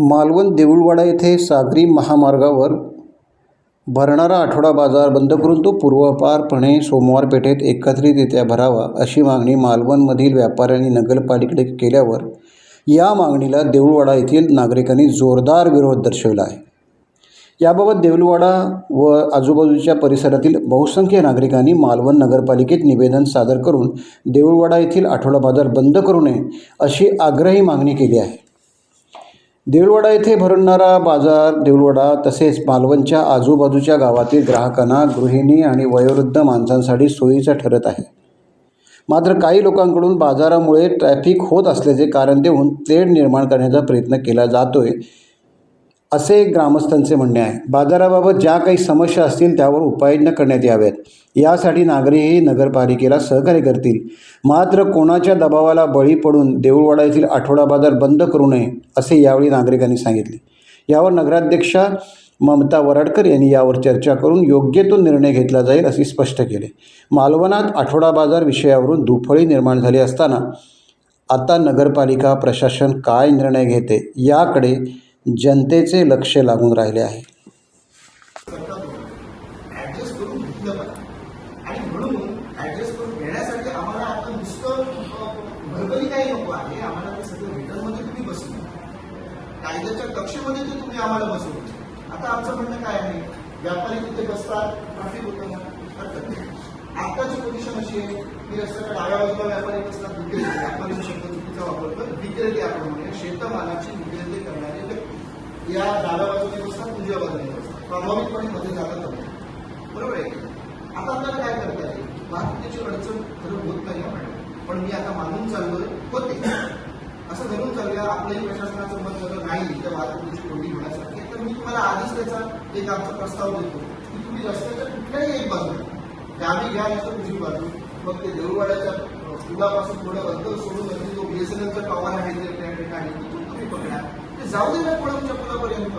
मालवण देऊळवाडा येथे सागरी महामार्गावर भरणारा आठवडा बाजार बंद करून तो पूर्वपारपणे सोमवार पेठेत एकत्रितरित्या भरावा अशी मागणी मालवणमधील व्यापाऱ्यांनी नगरपालिकेकडे केल्यावर या मागणीला देऊळवाडा येथील नागरिकांनी जोरदार विरोध दर्शवला आहे। याबाबत देऊळवाडा व आजूबाजूच्या परिसरातील बहुसंख्य नागरिकांनी मालवण नगरपालिकेत निवेदन सादर करून देऊळवाडा येथील आठवडा बाजार बंद करू नये अशी आग्रही मागणी केली आहे। देऊळवाडा येथे भरणारा बाजार देऊळवाडा तसेच मालवणच्या आजूबाजूच्या गावातील ग्राहकांना, गृहिणी आणि वयोवृद्ध माणसांसाठी सोयीचा ठरत आहे। मात्र काही लोकांकडून बाजारामुळे ट्रॅफिक होत असल्याचे कारण देऊन तेढ निर्माण करण्याचा प्रयत्न केला जातोय असे ग्रामस्थांचे म्हणणे आहे। बाजाराबाबत ज्या काही समस्या असतील त्यावर उपाययोजना करण्यात याव्यात, यासाठी नागरिकही नगरपालिकेला सहकार्य करतील। मात्र कोणाच्या दबावाला बळी पडून देऊळवाडा येथील आठवडा बाजार बंद करू नये असे यावेळी नागरिकांनी सांगितले। यावर नगराध्यक्षा ममता वराडकर यांनी यावर चर्चा करून योग्य तो निर्णय घेतला जाईल असे स्पष्ट केले। मालवणात आठवडा बाजार विषयावरून दुफळी निर्माण झाली असताना आता नगरपालिका प्रशासन काय निर्णय घेते याकडे जनतेचे लक्ष लागून राहिले आहे। ॲडजस्ट करून घेतलं पाहिजे आणि म्हणून ॲडजस्ट करून घेण्यासाठी आम्हाला आता नुसतं भरभरी काही नको आहे। आम्हाला ते सगळं रिटर्नमध्ये तुम्ही बसवून कायद्याच्या कक्षेमध्ये ते तुम्ही आम्हाला बसवून। आता आमचं म्हणणं काय आहे, व्यापारी तिथे बसतात, ट्रॅफिक होतं ना, हरकत नाही। आत्ताची पोझिशन अशी आहे की रस्त्याच्या डाव्या बाजूला व्यापारी बसतात, विक्रेते, व्यापारी शब्द चुकीचा वापरतो, विक्रेते आपण म्हणूया, शेतमालाची विक्रेते करणारे या डाव्या बाजूने बसतात, उजव्या बाजूने बसतात, प्रभावितपणे मध्ये जातात, बरोबर आहे। आता आपल्याला काय करता येईल, वाहतुकीची अडचण खरं होत नाही मॅडम, पण मी आता मानून चाललोय होते असं धरून चालूया। आपल्याही प्रशासनाचं मत जर नाही त्या वाहतुकीची कोंडी होण्यासाठी, तर मी तुम्हाला आधीच त्याचा एक आमचा प्रस्ताव देतो की तुम्ही रस्त्याच्या कुठल्याही एक बाजू डावी घ्या नसतं उजवी बाजू, मग ते देऊळवाड्याच्या पुलापासून थोडं अंतर सोडून अगदी जो BSNLचा टॉवर आहे त्या ठिकाणी तिथून तुम्ही पकडा, ते जाऊ दे ना कोळमच्या पुलापर्यंत,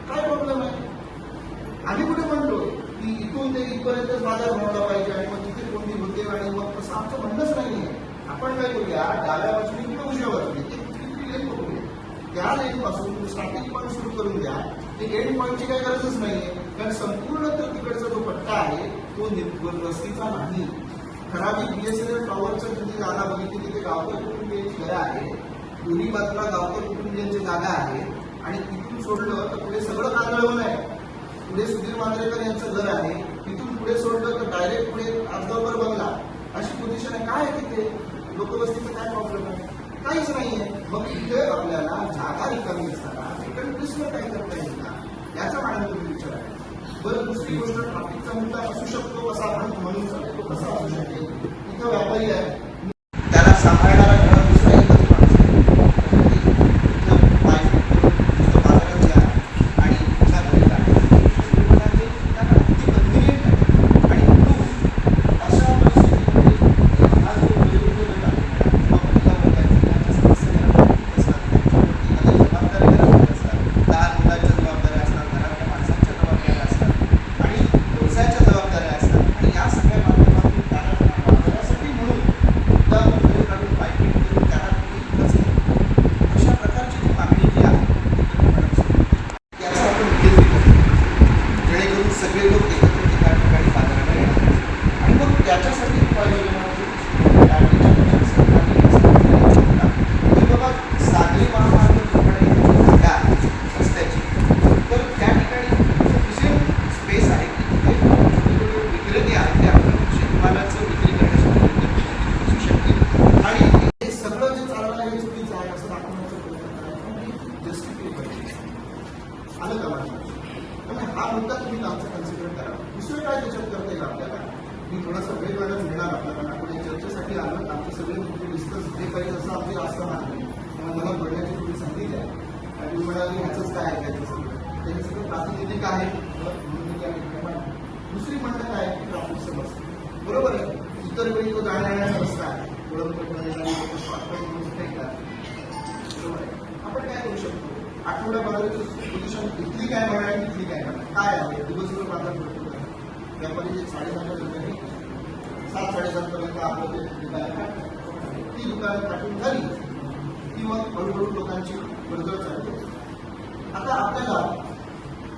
काय प्रॉब्लेम आहे। आम्ही कुठे म्हणतो की इथून ते इथपर्यंतच बाजार भरवला पाहिजे आणि मग तिथे कोणती होते आणि मग तसं आमचं म्हणणंच नाहीये। आपण काय करूया, डाव्या बाजूने किंवा उजव्या बाजूने एक लेन बघूया, त्या लेन पासून स्टार्टिंग पॉईंट सुरू करून द्या। ते एंड पॉईंटची काही गरजच नाहीये, कारण संपूर्ण तर तिकडचा जो पट्टा आहे तो वस्तीचा नाही। ठराविक BSNL टॉवरच्या जिथे जागा बघितली तिथे गावकर कुटुंबियांची घरं आहे, दोन्ही बाजूला गावकर कुटुंबियांची जागा आहे आणि तिथून सोडलं तर पुढे सगळं कांदळवन आहे, पुढे सुधीर मांजरेकर यांचं घर आहे, तिथून पुढे सोडलं तर डायरेक्ट पुढे आजगावकर बंगला, अशी पोझिशन आहे। काय आहे तिथे लोकवस्तीचा काय प्रॉब्लेम आहे, काहीच नाहीये। मग इथे आपल्याला जागा रिकामी असताना सेकंड प्लेसवर काय करता येईल का, याचा मॅडम तुम्ही विचार आहे। बरं, दुसरी गोष्ट, ट्रॅफिकचा मुद्दा असू शकतो असं आपण म्हणून चालतो, तो कसा असू शकेल, इथं व्यापारी आहे, त्याला सांभाळणारा घरात दुसरा एकच माणूस आहे, बाजारात या आणि तुझ्या घरी आणि तू अशा परिस्थितीमध्ये हा जो वयोवृद्ध जबाबदाऱ्या असतात, लहान मुलांच्या जबाबदाऱ्या असतात, घरातल्या माणसांच्या जबाबदाऱ्या असतात आणि व्यवसायाच्या जबाबदाऱ्या असतात, आणि या सगळ्या माध्यमातून त्याला बाजारासाठी म्हणून मुद्दा काढून पायपीट करून त्याला अशा प्रकारची जी मागणी जी आहे याचा आपण निषेध करतो, जेणेकरून सगळे लोक एकत्र एका ठिकाणी बाजाराला येणार आणि मग त्याच्यासाठी उपाययोजना की बाबा सागरी महामार्ग जागा आहे रस्त्याची, तर त्या ठिकाणी सफिशियंट स्पेस आहे की तिथे विक्रेते आहेत ते आपण शेतमालाचं विक्री करण्यासाठी बसू शकतील आणि हे सगळं जे चाललं आहे चुकीचं आहे असं दाखवण्याचा प्रयत्न करायचा, जस्टिफाय करायचं आलं का माझ्या। त्यामुळे हा मुद्दा तुम्ही आमचा कन्सिडर करा। दुसरं काय त्याच्यात करता येईल आपल्याला, मी थोडासा वेळ वेळच घेणार आपल्याला, आपण चर्चेसाठी आलो, आमचे सगळे मुद्दे डिस्कस जे काही जसं आमची आस्था मानली मला बोलण्याची थोडी संधी द्या आणि मी म्हणाली ह्याचंच काय ऐकायचं सगळं, त्याचे सगळं प्रातिनिधिक आहे म्हणून त्या ठिकाणी। दुसरी म्हणणं काय की ट्रॅफिक समस्या, बरोबर आहे, इतर वेळी तो जाण्याचा रस्ता आहे, बरोबर आहे। आपण काय करू शकतो, आठवडा बाजाराची पोझिशन इथली काय म्हणा आणि इथली काय म्हणा, काय आहे दिवसभर बाजार भरतो का, व्यापारी 7:30च्या दरम्यान 7-7:30 पर्यंत आपलं ते दुकानं काढतात, ती दुकानं काढून झाली की मग हळूहळू लोकांची वर्दळ चालते, आता आपल्याला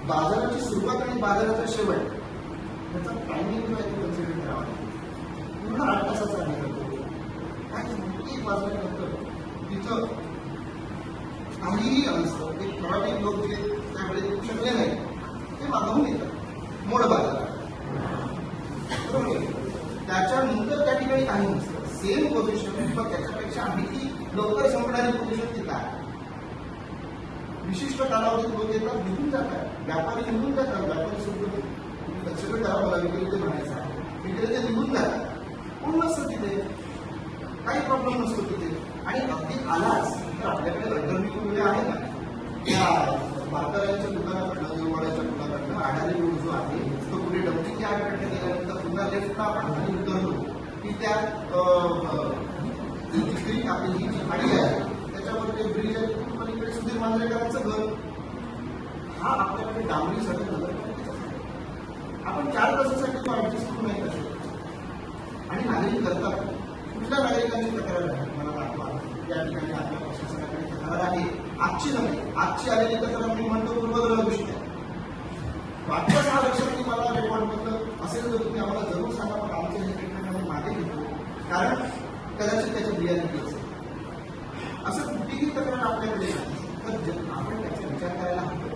बाजाराची सुरुवात आणि बाजाराचा शेवट याचा टायमिंग जो आहे तो कन्सिडर करावा लागतो. पूर्ण 8 तासाचा आम्ही करतो. काही मोठी वाजल्यानंतर तिथं काहीही असतं. ते ठराविक लोक जे त्यावेळेस येऊ शकले नाही ते मागवून येतात मोड बाजारात. बरोबर. त्याच्यानंतर त्या ठिकाणी काही नसतं. सेम पोझिशन किंवा त्याच्यापेक्षा आणखी लवकर संपणारी पोझिशन तिथं आहे. विशिष्ट कालावधीत लोक येतात, निघून जातात. व्यापारी निघून जातात. व्यापारी सुरू कन्सिडर करावं लागेल विक्रेते म्हणायचं आहे. विक्रेते निघून जातात. कोण नसतं तिथे, काही प्रॉब्लेम नसतो तिथे. आणि अगदी आलाच तर आपल्याकडे अंडरव्ह्यू वेळ आहे ना, त्या म्हाताऱ्यांच्या दुकानाकडनं देववाड्याच्या दुकानाकडनं आढारी रोड जो आहे तो पुढे डबकी आडकडे गेल्यानंतर पुन्हा लेफ्टला आपण खाली उतरलो की त्या आपली ही जी खाडी आहे त्याच्यावर ते ब्रिज आहे पलीकडे सुधीर मांजरेकरांचं घर. हा आपल्याकडे डांबरीसाठी नगर आपण 4 तासासाठी तो ऍडजस्ट करू नाही करू शकतो. आणि नागरिक करतात. कुठल्या नागरिकांची तक्रार आहे मला दाखवा. या ठिकाणी आपल्या प्रशासनाकडे तक्रार आहे. आजची नव्हे, आजची आलेली तक्रार मी म्हणतो पूर्वदर्शी आहे. मागच्या 6 वर्षांनी मला रेकॉर्डमधलं असेल तर तुम्ही आम्हाला जरूर सांगा. पण आमचं हे ट्रीटमेंट आम्ही मागे घेतो कारण कदाचित त्याच्या बियाणे असेल. असं कुठलीही तक्रार आपल्याकडे नाही तर आपण त्याचा विचार करायला हवं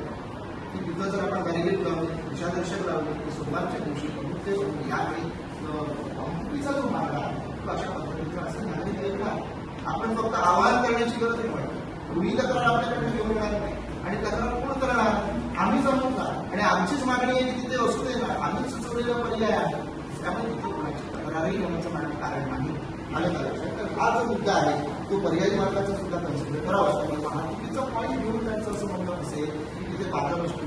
की तिथं जर आपण बॅरिगेट लावले, दिशादर्शक लावले की सोमवारच्या दिवशी ते यावेळी वाहतुकीचा जो मार्ग आहे तो अशा पद्धतीचा असं नागरिक ऐकला. आपण फक्त आवाहन करण्याची गरज नाही पडत. कुणी तक्रार आपल्याकडे घेऊन येणार नाही आणि तक्रार कोण करणार? आम्ही जमवणार आणि आमचीच मागणी आहे की तिथे असू दे ना. आम्ही सुचवलेला पर्याय आहे. त्यामुळे तिथे कोणाची तक्रारही येण्याचं माझं कारण नाही. आलं का लक्षात? तर हा जो मुद्दा आहे तो पर्यायी मार्गाचा सुद्धा कन्सिडर करावा. त्यामुळे वाहतुकीचा पॉईंट घेऊन त्यांचं असं म्हणणं असेल की तिथे बाधा बसली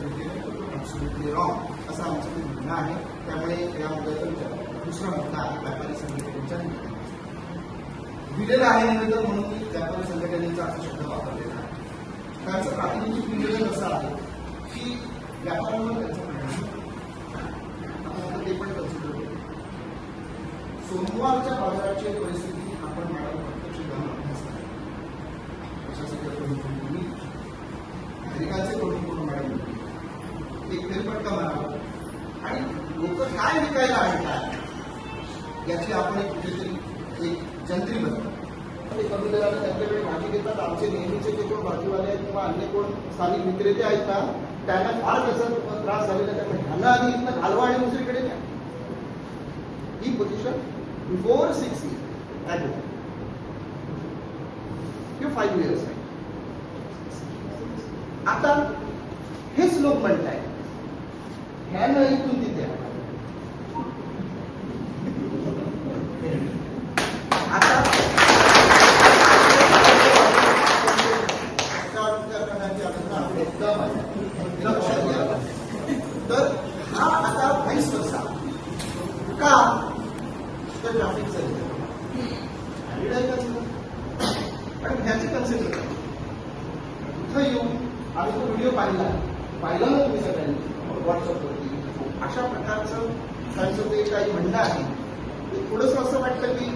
ॲब्सोल्युटली रॉंग असं आमचं ते म्हणणं आहे. त्यामुळे या मुद्द्याचा दुसरा मुद्दा व्यापारी संघटनेच्या दिलेला आहे निवेदन म्हणून मी व्यापारी संघटनेचा असा शब्द वापरलेला आहे. त्यांचं प्रातिनिधिक निवेदन असं आहे की व्यापाऱ्यांवर त्यांचं म्हणणं ते पण कन्सिडर करू. सोमवारच्या बाजाराची परिस्थिती आपण मॅडम प्रत्यक्ष जाऊन अभ्यास करा. प्रशासकीय तुम्ही नागरिकांचे कडून मॅडम एक फेरफटका मारावा आणि लोक काय विकायला आणतात याची आपण एक कुठेतरी एक जंत्री बनतो. ते कमी दराने त्यांच्याकडे भाजी घेतात. आमचे नेहमीचे जे कोण भाजीवाले आहेत किंवा अन्य कोण स्थानिक विक्रेते आहेत ना त्यांना फार त्याचा त्रास झालेला त्यामुळे ह्यांना आधी इथं घालवा आणि दुसरीकडे द्या. ही पोझिशन बिफोर 6 years किंवा 5 years आहे. आता हेच लोक म्हणताय ह्यानं इथून तिथे आता लक्षात घ्या. तर हा आता 22 वर्षा का तर ट्रॅफिक आणि ह्याचे कन्सिडर करा. इथं येऊन आम्ही तो व्हिडिओ पाहिला ना तुम्ही सगळ्यांनी व्हॉट्सअपवरती. अशा प्रकारचं त्यांचं ते काही म्हणणं आहे ते थोडंसं असं वाटतं की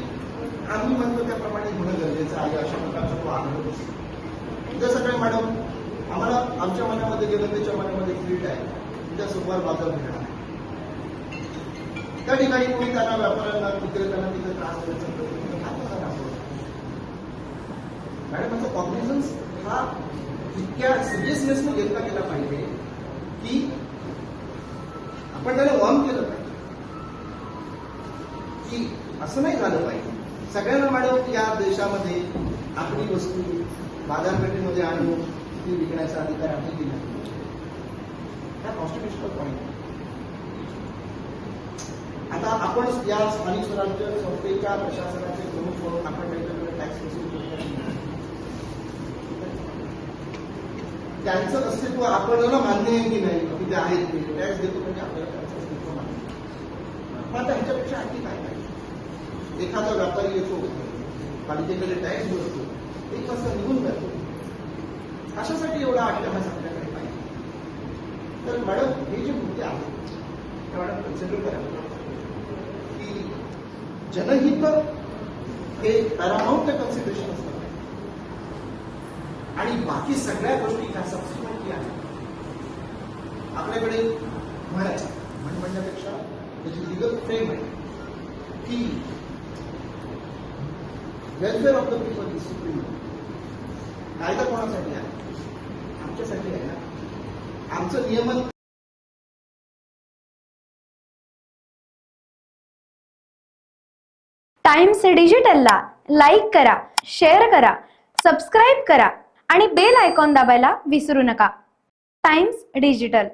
आम्ही म्हणतो त्याप्रमाणे होणं गरजेचं आहे. अशा प्रकारचा तो आग्रह असतो. जसं काय मॅडम आम्हाला आमच्या मनामध्ये जनतेच्या मनामध्ये फील्ड आहे. उद्या सोमवार बाजार भेटणार आहे. त्या ठिकाणी कोणी त्यांना व्यापाऱ्यांना विक्रेत्यांना तिथे त्रास द्यायचा प्रयत्न मॅडम त्याचा कॉम्प्लिझन्स हा इतक्या सिरियसनेसने घेतला गेला पाहिजे की आपण त्याला वॉर्न केलं पाहिजे की असं नाही झालं पाहिजे. सगळ्यांना मॅडम या देशामध्ये आपली वस्तू बाजारपेठेमध्ये आणून ती विकण्याचा अधिकार आहे की नाही हा कॉन्स्टिट्युशनल पॉईंट. आता आपण या स्थानिक स्वराज्य संस्थेच्या प्रशासनाचे प्रमुख म्हणून आपण त्यांच्याकडे टॅक्स वसूल करतो. त्यांचं अस्तित्व आपल्याला मान्य आहे की नाही की ते आहेत ते टॅक्स देतो म्हणजे आपल्याला त्यांचं अस्तित्व मान्य. पण त्यांच्यापेक्षा आणखी काय नाही. एखादा व्यापारी येतो पालिकेकडे टॅक्स भरतो 1 वाजता निघून जातो. अशासाठी एवढा अट्टहास आपल्याकडे पाहिजे. तर मॅडम हे जे मुद्दे आहेत ते मॅडम कन्सिडर करावे की जनहित हे पॅरामाउंट कन्सिडरेशन असतं आणि बाकी सगळ्या गोष्टी ह्या सबसिक्वेंटली आहेत. आपल्याकडे म्हण आहे, म्हणण्यापेक्षा त्याची लिगल फ्रेम आहे की welfare of the people is supreme. कायदा कोणासाठी आहे? आमच्यासाठी आहे ना. आमचं नियमन टाइम्स डिजिटलला लाईक करा, शेअर करा, सबस्क्राईब करा आणि बेल आयकॉन दाबायला विसरू नका. Times digital.